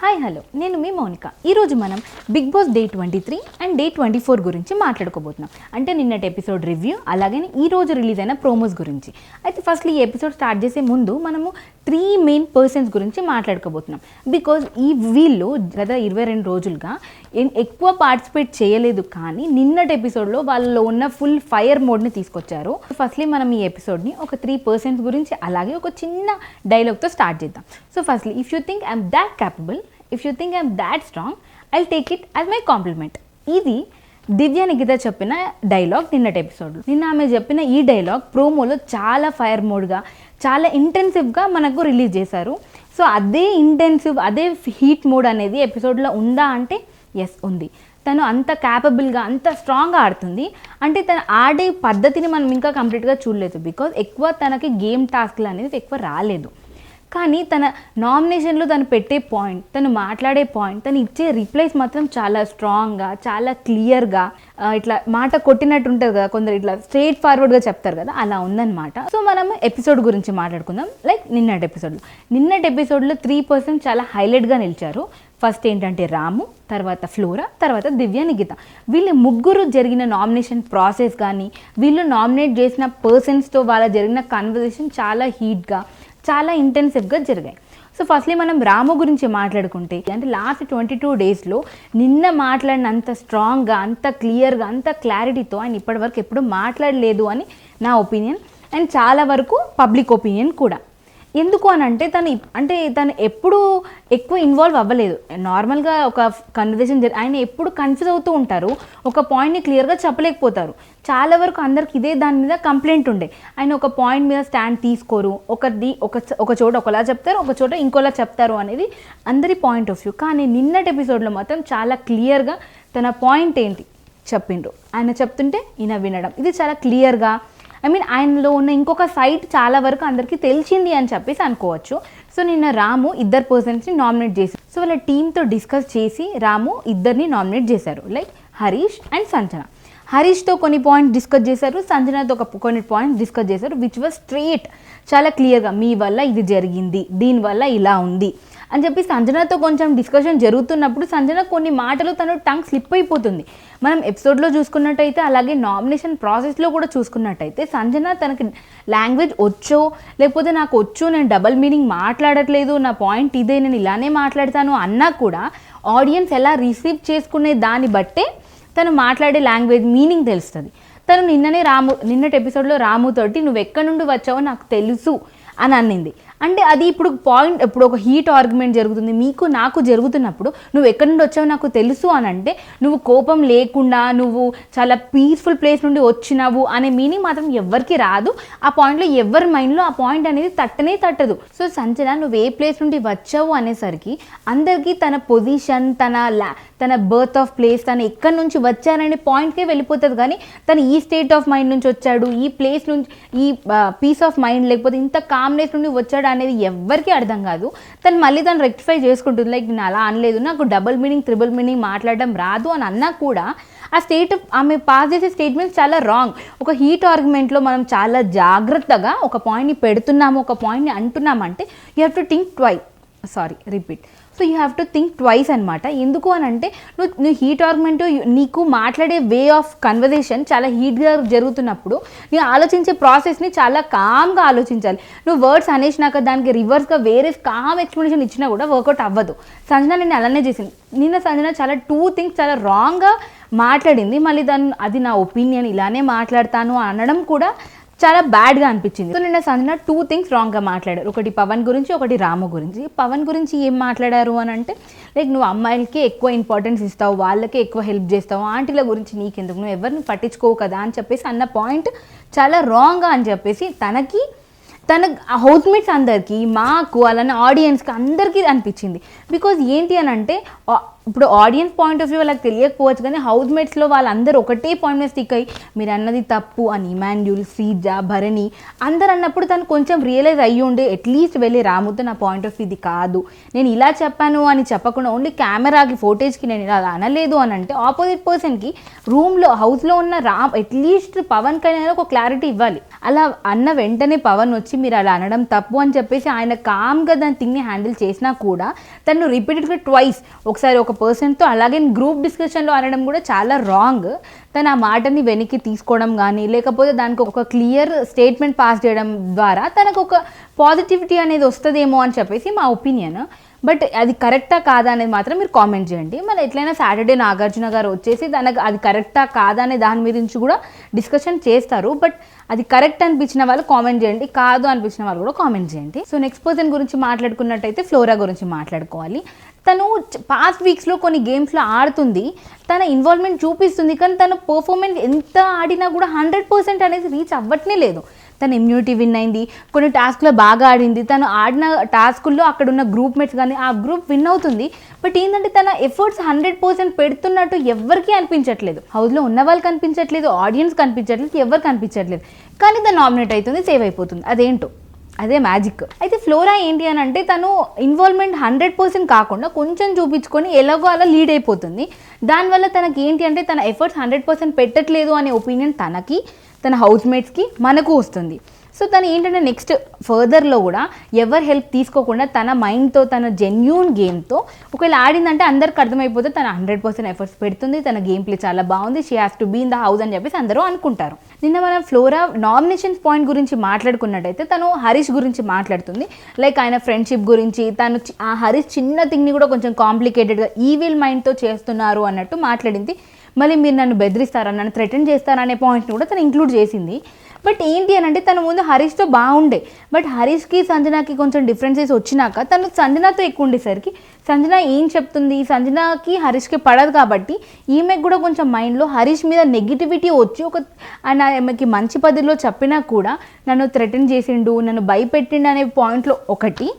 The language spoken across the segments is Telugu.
హాయ్ హలో, నేను మీ మౌనిక. ఈరోజు మనం big boss day 23 and day 24 గురించి మాట్లాడుకోబోతున్నాం. అంటే నిన్నటి ఎపిసోడ్ రివ్యూ, అలాగే ఈరోజు రిలీజ్ అయిన ప్రోమోస్ గురించి. అయితే ఫస్ట్ ఈ ఎపిసోడ్ స్టార్ట్ చేసే ముందు మనము 3 మెయిన్ పర్సన్స్ గురించి మాట్లాడుకోబోతున్నాం. బికాజ్ వీళ్ళు గత 22 రోజులుగా ఎక్కువ పార్టిసిపేట్ చేయలేదు, కానీ నిన్నటి ఎపిసోడ్లో వాళ్ళలో ఉన్న ఫుల్ ఫైర్ మోడ్ని తీసుకొచ్చారు. ఫస్ట్లీ మనం ఈ ఎపిసోడ్ని ఒక 3 పర్సన్స్ గురించి అలాగే ఒక చిన్న డైలాగ్తో స్టార్ట్ చేద్దాం. So firstly, if you think I'm that capable, if you think I'm that strong, I'll take it as my compliment. ఇది దివ్య నిఖిత చెప్పిన డైలాగ్ నిన్నటి ఎపిసోడ్లో. నిన్న ఆమె చెప్పిన ఈ డైలాగ్ ప్రోమోలో చాలా ఫైర్ మోడ్గా, చాలా ఇంటెన్సివ్గా మనకు రిలీజ్ చేశారు. సో అదే ఇంటెన్సివ్, అదే హీట్ మోడ్ అనేది ఎపిసోడ్లో ఉందా అంటే ఎస్ ఉంది. తను అంత క్యాపబుల్గా, అంత స్ట్రాంగ్గా ఆడుతుంది. అంటే తను ఆడే పద్ధతిని మనం ఇంకా కంప్లీట్గా చూడలేదు, బికాజ్ ఎక్కువ తనకి గేమ్ టాస్క్లు అనేది ఎక్కువ రాలేదు. కానీ తన నామినేషన్లో తను పెట్టే పాయింట్, తను మాట్లాడే పాయింట్, తను ఇచ్చే రిప్లైస్ మాత్రం చాలా స్ట్రాంగ్గా, చాలా క్లియర్గా, ఇట్లా మాట కొట్టినట్టు ఉంటుంది కదా, కొందరు ఇట్లా స్ట్రైట్ ఫార్వర్డ్గా చెప్తారు కదా, అలా ఉందన్నమాట. సో మనం ఎపిసోడ్ గురించి మాట్లాడుకుందాం. లైక్ నిన్నటి ఎపిసోడ్లో 3 పర్సన్స్ చాలా హైలైట్గా నిలిచారు. ఫస్ట్ ఏంటంటే రాము, తర్వాత ఫ్లోరా, తర్వాత దివ్య నిఖిత. వీళ్ళు ముగ్గురు జరిగిన నామినేషన్ ప్రాసెస్ కానీ, వీళ్ళు నామినేట్ చేసిన పర్సన్స్తో వాళ్ళ జరిగిన కన్వర్జేషన్ చాలా హీట్గా, చాలా ఇంటెన్సివ్గా జరిగాయి. సో ఫస్ట్లీ మనం రాము గురించి మాట్లాడుకుంటే, అంటే లాస్ట్ 22 డేస్లో నిన్న మాట్లాడినంత స్ట్రాంగ్గా, అంత క్లియర్గా, అంత క్లారిటీతో ఆయన ఇప్పటివరకు ఎప్పుడు మాట్లాడలేదు అని నా ఒపీనియన్, అండ్ చాలా వరకు పబ్లిక్ ఒపీనియన్ కూడా. ఎందుకు అని అంటే తను ఎప్పుడు ఎక్కువ ఇన్వాల్వ్ అవ్వలేదు. నార్మల్గా ఒక కన్వర్జేషన్ ఆయన ఎప్పుడు కన్ఫ్యూజ్ అవుతూ ఉంటారు, ఒక పాయింట్ని క్లియర్గా చెప్పలేకపోతారు. చాలా వరకు అందరికి ఇదే దాని మీద కంప్లైంట్ ఉండే. ఆయన ఒక పాయింట్ మీద స్టాండ్ తీసుకోరు, ఒక చోట ఒకలా చెప్తారు, ఒక చోట ఇంకోలా చెప్తారు అనేది అందరి పాయింట్ ఆఫ్ వ్యూ. కానీ నిన్నటి ఎపిసోడ్లో మాత్రం చాలా క్లియర్గా తన పాయింట్ ఏంటి చెప్పిండ్రు. ఆయన చెప్తుంటే ఈయన వినడం, ఇది చాలా క్లియర్గా, ఆయనలో ఉన్న ఇంకొక సైట్ చాలా వరకు అందరికీ తెలిసింది అని చెప్పేసి అనుకోవచ్చు. సో నిన్న రాము 2 పర్సన్స్ని నామినేట్ చేశారు. సో వాళ్ళ టీంతో డిస్కస్ చేసి రాము 2ని నామినేట్ చేశారు, లైక్ హరీష్ అండ్ సంజన. హరీష్తో కొన్ని పాయింట్స్ డిస్కస్ చేశారు, సంజనతో కొన్ని పాయింట్స్ డిస్కస్ చేశారు, విచ్ వాజ్ స్ట్రేట్, చాలా క్లియర్గా మీ వల్ల ఇది జరిగింది, దీనివల్ల ఇలా ఉంది అని చెప్పి సంజనతో కొంచెం డిస్కషన్ జరుగుతున్నప్పుడు సంజన కొన్ని మాటలు తను టంగ్ స్లిప్ అయిపోతుంది. మనం ఎపిసోడ్లో చూసుకున్నట్టయితే, అలాగే నామినేషన్ ప్రాసెస్లో కూడా చూసుకున్నట్టయితే, సంజన తనకి లాంగ్వేజ్ వచ్చో లేకపోతే నాకు వచ్చు, నేను డబల్ మీనింగ్ మాట్లాడట్లేదు, నా పాయింట్ ఇదే, నేను ఇలానే మాట్లాడతాను అన్నా కూడా ఆడియన్స్ ఎలా రిసీవ్ చేసుకునే దాన్ని బట్టే తను మాట్లాడే లాంగ్వేజ్ మీనింగ్ తెలుస్తుంది. తను నిన్నటి ఎపిసోడ్లో రాముతోటి నువ్వు ఎక్కడి నుండి వచ్చావో నాకు తెలుసు అని అన్నింది. అంటే అది ఇప్పుడు ఒక హీట్ ఆర్గ్యుమెంట్ జరుగుతుంది, మీకు నాకు జరుగుతున్నప్పుడు నువ్వు ఎక్కడి నుండి వచ్చావు నాకు తెలుసు అని అంటే, నువ్వు కోపం లేకుండా నువ్వు చాలా పీస్ఫుల్ ప్లేస్ నుండి వచ్చినావు అనే మీనింగ్ మాత్రం ఎవరికి రాదు. ఆ పాయింట్లో ఎవరి మైండ్లో ఆ పాయింట్ అనేది తట్టదు. సో సంజన నువ్వు ఏ ప్లేస్ నుండి వచ్చావు అనేసరికి అందరికీ తన పొజిషన్, తన బర్త్ ఆఫ్ ప్లేస్, తను ఎక్కడి నుంచి వచ్చారనే పాయింట్కే వెళ్ళిపోతుంది. కానీ తను ఈ స్టేట్ ఆఫ్ మైండ్ నుంచి వచ్చాడు, ఈ ప్లేస్ నుంచి, ఈ పీస్ ఆఫ్ మైండ్ లేకపోతే ఇంత కామ్నెస్ నుండి వచ్చాడు అనేది ఎవ్వరికీ అర్థం కాదు. తను రెక్టిఫై చేసుకుంటుంది, లైక్ నేను అలా అనలేదు, నాకు డబుల్ మీనింగ్, త్రిబుల్ మీనింగ్ మాట్లాడడం రాదు అని అన్నా కూడా ఆ ఆమె పాస్ చేసే స్టేట్మెంట్స్ చాలా రాంగ్. ఒక హీట్ ఆర్గ్యుమెంట్లో మనం చాలా జాగ్రత్తగా ఒక పాయింట్ని పెడుతున్నాము, ఒక పాయింట్ని అంటున్నామంటే you have to think so you have to think twice అనమాట. ఎందుకు అని అంటే నువ్వు హీట్ ఆర్గ్యుమెంట్, నీకు మాట్లాడే వే ఆఫ్ కన్వర్జేషన్ చాలా హీట్గా జరుగుతున్నప్పుడు నీ ఆలోచించే ప్రాసెస్ని చాలా కామ్గా ఆలోచించాలి. నువ్వు వర్డ్స్ అనేసినాక దానికి రివర్స్గా వేరే కామ్ ఎక్స్ప్లెనేషన్ ఇచ్చినా కూడా వర్కౌట్ అవ్వదు. సంజన నేను అలానే చేసింది. నిన్న సంజన చాలా 2 థింగ్స్ చాలా రాంగ్గా మాట్లాడింది. మళ్ళీ అది నా ఒపీనియన్, ఇలానే మాట్లాడతాను అనడం కూడా చాలా బ్యాడ్గా అనిపించింది. సో నిన్న సంజన 2 థింగ్స్ రాంగ్గా మాట్లాడారు. ఒకటి పవన్ గురించి, ఒకటి రాము గురించి. పవన్ గురించి ఏం మాట్లాడారు అని అంటే, లైక్ నువ్వు అమ్మాయిలకి ఎక్కువ ఇంపార్టెన్స్ ఇస్తావు, వాళ్ళకే ఎక్కువ హెల్ప్ చేస్తావు, ఆంటీల గురించి నీకెందుకు, నువ్వు ఎవరిని పట్టించుకోవు కదా అని చెప్పేసి అన్న పాయింట్ చాలా రాంగ్గా అని చెప్పేసి తన హౌస్మేట్స్ అందరికీ, మాకు, అలానే ఆడియన్స్కి అందరికీ అనిపించింది. బికాజ్ ఏంటి అని అంటే ఇప్పుడు ఆడియన్స్ పాయింట్ ఆఫ్ వ్యూ వాళ్ళకి తెలియకపోవచ్చు, కానీ హౌస్ మేట్స్లో వాళ్ళందరూ ఒకటే పాయింట్ మీద స్టిక్ అయ్యి మీరు అన్నది తప్పు అని ఇమాన్యుల్, శ్రీజ, భరణి అందరు అన్నప్పుడు తను కొంచెం రియలైజ్ అయ్యి ఉండే అట్లీస్ట్ వెళ్ళి రాముతో నా పాయింట్ ఆఫ్ వ్యూ ఇది కాదు, నేను ఇలా చెప్పాను అని చెప్పకుండా ఓన్లీ కెమెరాకి ఫోటేజ్కి నేను ఇలా అనలేదు అని అంటే ఆపోజిట్ పర్సన్కి రూమ్లో హౌస్లో ఉన్న రామ్ అట్లీస్ట్ పవన్ కళ్యాణ్ ఒక క్లారిటీ ఇవ్వాలి. అలా అన్న వెంటనే పవన్ వచ్చి మీరు అలా అనడం తప్పు అని చెప్పేసి ఆయన కామ్గా దాని థింగ్ని హ్యాండిల్ చేసినా కూడా తను రిపీటెడ్గా ట్వైస్, ఒకసారి ఒక పర్సన్తో అలాగే గ్రూప్ డిస్కషన్లో అనడం కూడా చాలా రాంగ్. తను ఆ మాటని వెనక్కి తీసుకోవడం కానీ లేకపోతే దానికి ఒక క్లియర్ స్టేట్మెంట్ పాస్ చేయడం ద్వారా తనకు ఒక పాజిటివిటీ అనేది వస్తుందేమో అని చెప్పేసి మా ఒపీనియన్. బట్ అది కరెక్టా కాదా అనేది మాత్రం మీరు కామెంట్ చేయండి. మరి ఎట్లయినా సాటర్డే నాగార్జున గారు వచ్చేసి తనకు అది కరెక్టా కాదా అనే దాని గురించి కూడా డిస్కషన్ చేస్తారు. బట్ అది కరెక్ట్ అనిపించిన వాళ్ళు కామెంట్ చేయండి, కాదు అనిపించిన వాళ్ళు కూడా కామెంట్ చేయండి. సో నెక్స్ట్ పర్సన్ గురించి మాట్లాడుకున్నట్టయితే ఫ్లోరా గురించి మాట్లాడుకోవాలి. తను పాస్ట్ వీక్స్లో కొన్ని గేమ్స్లో ఆడుతుంది, తన ఇన్వాల్వ్మెంట్ చూపిస్తుంది, కానీ తన పర్ఫార్మెన్స్ ఎంత ఆడినా కూడా 100% అనేది రీచ్ అవ్వట్నే లేదు. తన ఇమ్యూనిటీ విన్ అయింది, కొన్ని టాస్క్లో బాగా ఆడింది, తను ఆడిన టాస్కుల్లో అక్కడ ఉన్న గ్రూప్ మేట్స్ కానీ ఆ గ్రూప్ విన్ అవుతుంది. బట్ ఏంటంటే తన ఎఫర్ట్స్ 100% పెడుతున్నట్టు ఎవరికీ అనిపించట్లేదు. హౌస్లో ఉన్న వాళ్ళకి కనిపించట్లేదు, ఆడియన్స్ కనిపించట్లేదు, ఎవరు కనిపించట్లేదు. కానీ తను నామినేట్ అవుతుంది, సేవ్ అయిపోతుంది. అదేంటో అదే మ్యాజిక్. అయితే ఫ్లోరా ఏంటి అని అంటే తను ఇన్వాల్వ్మెంట్ 100% కాకుండా కొంచెం చూపించుకొని ఎలాగో అలా లీడ్ అయిపోతుంది. దానివల్ల తనకి ఏంటి అంటే తన ఎఫర్ట్స్ 100% పెట్టట్లేదు అనే ఒపీనియన్ తనకి, తన హౌస్ మేట్స్కి, మనకు వస్తుంది. సో తను ఏంటంటే నెక్స్ట్ ఫర్దర్లో కూడా ఎవరు హెల్ప్ తీసుకోకుండా తన మైండ్తో, తన జెన్యూన్ గేమ్తో ఒకవేళ ఆడిందంటే అందరికి అర్థమైపోతే తన 100% ఎఫర్ట్స్ పెడుతుంది, తన గేమ్ ప్లే చాలా బాగుంది, she has to be in the house అని చెప్పేసి అందరూ అనుకుంటారు. నిన్న మనం ఫ్లోరా నామినేషన్స్ పాయింట్ గురించి మాట్లాడుకున్నట్టయితే తను హరీష్ గురించి మాట్లాడుతుంది. లైక్ ఆయన ఫ్రెండ్షిప్ గురించి, తను ఆ హరీష్ చిన్న థింగ్ని కూడా కొంచెం కాంప్లికేటెడ్గా ఈవిల్ మైండ్తో చేస్తున్నారు అన్నట్టు మాట్లాడింది. మళ్ళీ మీరు నన్ను బెదిరిస్తారా, నన్ను థ్రెటన్ చేస్తారా అనే పాయింట్ని కూడా తను ఇంక్లూడ్ చేసింది. బట్ ఏంటి అని అంటే తన ముందు హరీష్తో బాగుండే, బట్ హరీష్కి సంజనాకి కొంచెం డిఫరెన్సెస్ వచ్చినాక తను సంజనాతో ఎక్కువ ఉండేసరికి సంజన ఏం చెప్తుంది, సంజనాకి హరీష్కి పడదు కాబట్టి ఈమెకు కూడా కొంచెం మైండ్లో హరీష్ మీద నెగిటివిటీ వచ్చి ఆమెకి మంచి పద్ధతిలో చెప్పినా కూడా నన్ను థ్రెటన్ చేసిండు, నన్ను భయపెట్టిండు అనే పాయింట్లో ఒకటి,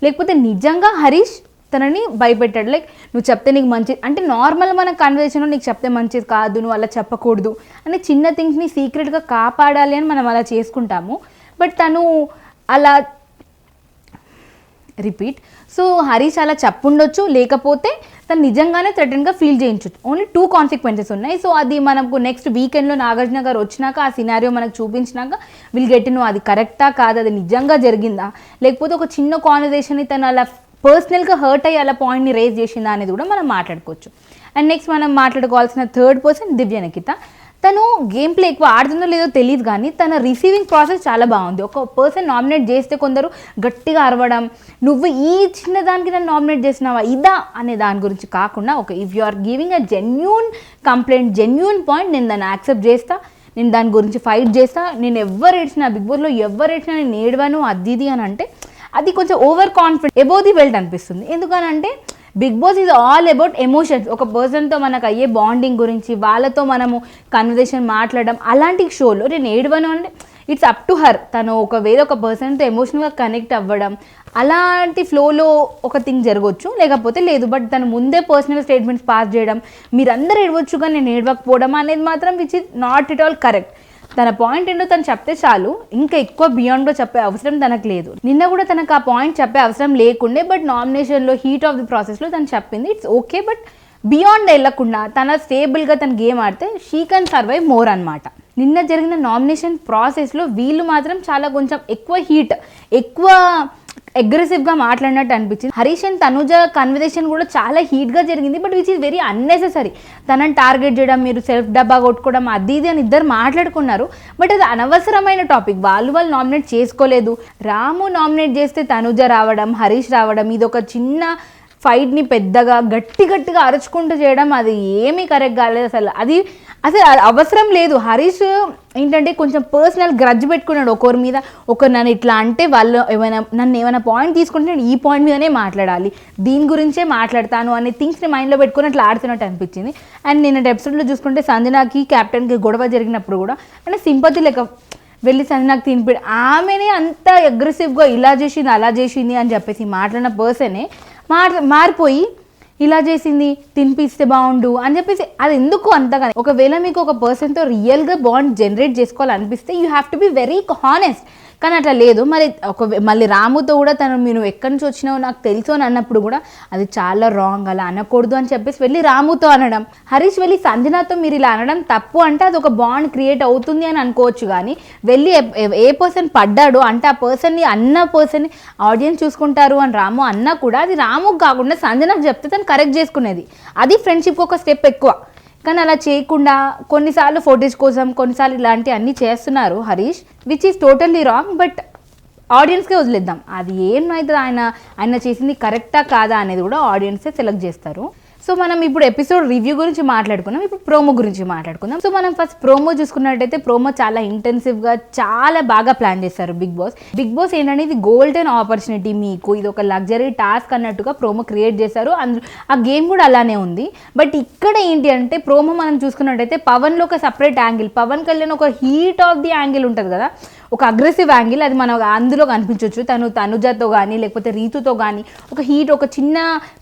లేకపోతే నిజంగా హరీష్ తనని భయపెట్టాడు. లైక్ నువ్వు చెప్తే నీకు మంచిది అంటే నార్మల్ మన కన్వర్సేషన్లో నీకు చెప్తే మంచిది కాదు, నువ్వు అలా చెప్పకూడదు అని చిన్న థింగ్స్ని సీక్రెట్గా కాపాడాలి అని మనం అలా చేసుకుంటాము. బట్ తను అలా రిపీట్. సో హరీష్ అలా చెప్పుండొచ్చు, లేకపోతే తను నిజంగానే థ్రెటన్గా ఫీల్ చేయించవచ్చు. ఓన్లీ 2 కాన్సిక్వెన్సెస్ ఉన్నాయి. సో అది మనకు నెక్స్ట్ వీకెండ్లో నాగార్జున గారు వచ్చినాక ఆ సినారియో మనకు చూపించినాక విల్ గెట్ నువ్వు అది కరెక్టా కాదు, అది నిజంగా జరిగిందా, లేకపోతే ఒక చిన్న కాన్వర్సేషన్ని తను అలా పర్సనల్గా హర్ట్ అయ్యి అలా పాయింట్ని రేజ్ చేసిందా అనేది కూడా మనం మాట్లాడుకోవచ్చు. అండ్ నెక్స్ట్ మనం మాట్లాడుకోవాల్సిన థర్డ్ పర్సన్ దివ్య నిఖిత. తను గేమ్ ప్లే ఎక్కువ ఆడుతుందో లేదో తెలియదు, కానీ తన రిసీవింగ్ ప్రాసెస్ చాలా బాగుంది. ఒక పర్సన్ నామినేట్ చేస్తే కొందరు గట్టిగా అరవడం, నువ్వు ఈ చిన్నదానికి నన్ను నామినేట్ చేసినావా ఇదా అనే దాని గురించి కాకుండా ఒక if you are giving a genuine complaint, genuine point, నేను దాన్ని యాక్సెప్ట్ చేస్తా, నేను దాని గురించి ఫైట్ చేస్తా, నేను ఎవరు ఏడ్చినా బిగ్ బాస్లో ఎవరు ఏడ్చినా నేను ఏడవను అది ఇది అని అంటే అది కొంచెం over confident above the belt అనిపిస్తుంది. ఎందుకనంటే big boss is all about emotions. ఒక పర్సన్తో మనకు అయ్యే బాండింగ్ గురించి, వాళ్ళతో మనము కన్వర్సేషన్ మాట్లాడడం, అలాంటి షోలో నేను ఏడవను అంటే ఇట్స్ అప్ టు హర్. తను ఒకవేళ ఒక పర్సన్తో ఎమోషనల్గా కనెక్ట్ అవ్వడం అలాంటి ఫ్లోలో ఒక థింగ్ జరగవచ్చు, లేకపోతే లేదు. బట్ తను ముందే పర్సనల్ స్టేట్మెంట్స్ పాస్ చేయడం, మీరందరూ ఏడవచ్చు కానీ నేను ఏడవకపోవడం అనేది మాత్రం which is not at all correct. తన పాయింట్ ఏంటో తను చెప్తే చాలు, ఇంకా ఎక్కువ బియాండ్లో చెప్పే అవసరం తనకు లేదు. నిన్న కూడా తనకు ఆ పాయింట్ చెప్పే అవసరం లేకుండే, బట్ నామినేషన్లో హీట్ ఆఫ్ ది ప్రాసెస్లో తను చెప్పింది ఇట్స్ ఓకే. బట్ బియాండ్ వెళ్ళకుండా తన స్టేబుల్గా తన గేమ్ ఆడితే షీ కెన్ సర్వైవ్ మోర్ అనమాట. నిన్న జరిగిన నామినేషన్ ప్రాసెస్లో వీళ్ళు మాత్రం చాలా కొంచెం ఎక్కువ హీట్, ఎక్కువ అగ్రెసివ్గా మాట్లాడినట్టు అనిపించింది. హరీష్ అండ్ తనుజ కన్వర్సేషన్ కూడా చాలా హీట్గా జరిగింది, but which is very unnecessary. తనని టార్గెట్ చేయడం, మీరు సెల్ఫ్ డబ్బా కొట్టుకోవడం అది ఇది అని ఇద్దరు మాట్లాడుకున్నారు, బట్ అది అనవసరమైన టాపిక్. వాళ్ళు నామినేట్ చేసుకోలేదు. రాము నామినేట్ చేస్తే తనుజ రావడం, హరీష్ రావడం, ఇది ఒక చిన్న ఫైట్ని పెద్దగా గట్టిగా అరుచుకుంటూ చేయడం అది ఏమీ కరెక్ట్ కాలేదు. అది అసలు అవసరం లేదు. హరీష్ ఏంటంటే కొంచెం పర్సనల్ గ్రడ్జ్ పెట్టుకున్నాడు ఒకరి మీద. ఒకరు నన్ను ఇట్లా అంటే వాళ్ళు నన్ను ఏమైనా పాయింట్ తీసుకుంటే నేను ఈ పాయింట్ మీదనే మాట్లాడాలి, దీని గురించే మాట్లాడతాను అనే థింగ్స్ని మైండ్లో పెట్టుకుని అట్లా ఆడుతున్నట్టు అనిపించింది. అండ్ నిన్న ఎపిసోడ్లో చూసుకుంటే సంజనాకి క్యాప్టెన్కి గొడవ జరిగినప్పుడు కూడా అంటే సింపతి లెక్క వెళ్ళి సంజనాకి తినిపిడు, ఆమెనే అంత అగ్రెసివ్గా ఇలా చేసింది అలా చేసింది అని చెప్పేసి మాట్లాడిన పర్సనే మారిపోయి ఇలా చేసింది, తినిపిస్తే బాగుండు అని చెప్పేసి అది ఎందుకు అంతగా. ఒకవేళ మీకు ఒక పర్సన్తో రియల్గా బాండ్ జనరేట్ చేసుకోవాలనిపిస్తే you have to be very honest. కానీ అట్లా లేదు. మరి మళ్ళీ రాముతో కూడా మీరు ఎక్కడి నుంచి వచ్చినావో నాకు తెలుసు అని అన్నప్పుడు కూడా అది చాలా రాంగ్, అలా అనకూడదు అని చెప్పేసి వెళ్ళి రాముతో అనడం. హరీష్ వెళ్ళి సంజనాతో మీరు ఇలా అనడం తప్పు అంటే అది ఒక బాండ్ క్రియేట్ అవుతుంది అని అనుకోవచ్చు. కానీ వెళ్ళి ఏ పర్సన్ పడ్డాడో అంటే ఆ పర్సన్ని ఆడియన్స్ చూసుకుంటారు అని రాము అన్నా కూడా అది రాముకు కాకుండా సంజనాకు చెప్తే తను కరెక్ట్ చేసుకునేది. అది ఫ్రెండ్షిప్కి ఒక స్టెప్ ఎక్కువ. కానీ అలా చేయకుండా కొన్నిసార్లు ఫోటేజ్ కోసం కొన్నిసార్లు ఇలాంటివి అన్నీ చేస్తున్నారు Harish, which is totally wrong. But ఆడియన్స్కే వదిలేద్దాం, అది ఏమైతే ఆయన చేసింది కరెక్టా కాదా అనేది కూడా ఆడియన్సే సెలెక్ట్ చేస్తారు. సో మనం ఇప్పుడు ఎపిసోడ్ రివ్యూ గురించి మాట్లాడుకున్నాం, ఇప్పుడు ప్రోమో గురించి మాట్లాడుకుందాం. సో మనం ఫస్ట్ ప్రోమో చూసుకున్నట్టయితే ప్రోమో చాలా ఇంటెన్సివ్గా చాలా బాగా ప్లాన్ చేస్తారు బిగ్ బాస్ ఏంటంటే ఇది గోల్డెన్ ఆపర్చునిటీ, మీకు ఇది ఒక లగ్జరీ టాస్క్ అన్నట్టుగా ప్రోమో క్రియేట్ చేశారు. ఆ గేమ్ కూడా అలానే ఉంది. బట్ ఇక్కడ ఏంటి అంటే ప్రోమో మనం చూసుకున్నట్టయితే పవన్లో ఒక సపరేట్ యాంగిల్, పవన్ కళ్యాణ్ ఒక హీట్ ఆఫ్ ది యాంగిల్ ఉంటుంది కదా, ఒక అగ్రెసివ్ యాంగిల్, అది మనం అందులో కనిపించవచ్చు. తనుజతో కానీ లేకపోతే రీతుతో కానీ ఒక చిన్న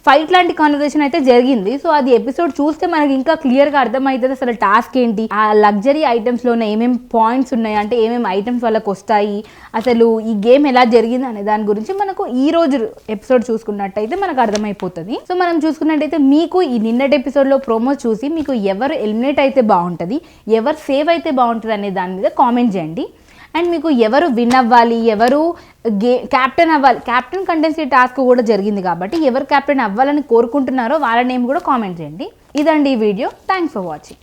ఫైట్ లాంటి కాన్వర్సేషన్ అయితే జరిగింది. సో అది ఎపిసోడ్ చూస్తే మనకి ఇంకా క్లియర్గా అర్థమవుతుంది అసలు టాస్క్ ఏంటి, ఆ లగ్జరీ ఐటమ్స్లోనే ఏమేమి పాయింట్స్ ఉన్నాయి, అంటే ఏమేమి ఐటమ్స్ వాళ్ళకి వస్తాయి, అసలు ఈ గేమ్ ఎలా జరిగింది అనే దాని గురించి మనకు ఈ రోజు ఎపిసోడ్ చూసుకున్నట్టయితే మనకు అర్థమైపోతుంది. సో మనం చూసుకున్నట్టయితే మీకు ఈ నిన్నటి ఎపిసోడ్లో ప్రోమో చూసి మీకు ఎవరు ఎలిమినేట్ అయితే బాగుంటుంది, ఎవరు సేవ్ అయితే బాగుంటుంది అనే దాని మీద కామెంట్ చేయండి. అండ్ మీకు ఎవరు విన్ అవ్వాలి, ఎవరు క్యాప్టెన్ అవ్వాలి, క్యాప్టెన్ కంటెన్సీ టాస్క్ కూడా జరిగింది కాబట్టి ఎవరు క్యాప్టెన్ అవ్వాలని కోరుకుంటున్నారో వాళ్ళ నేమ్ కూడా కామెంట్ చేయండి. ఇదండి ఈ వీడియో. Thanks for watching.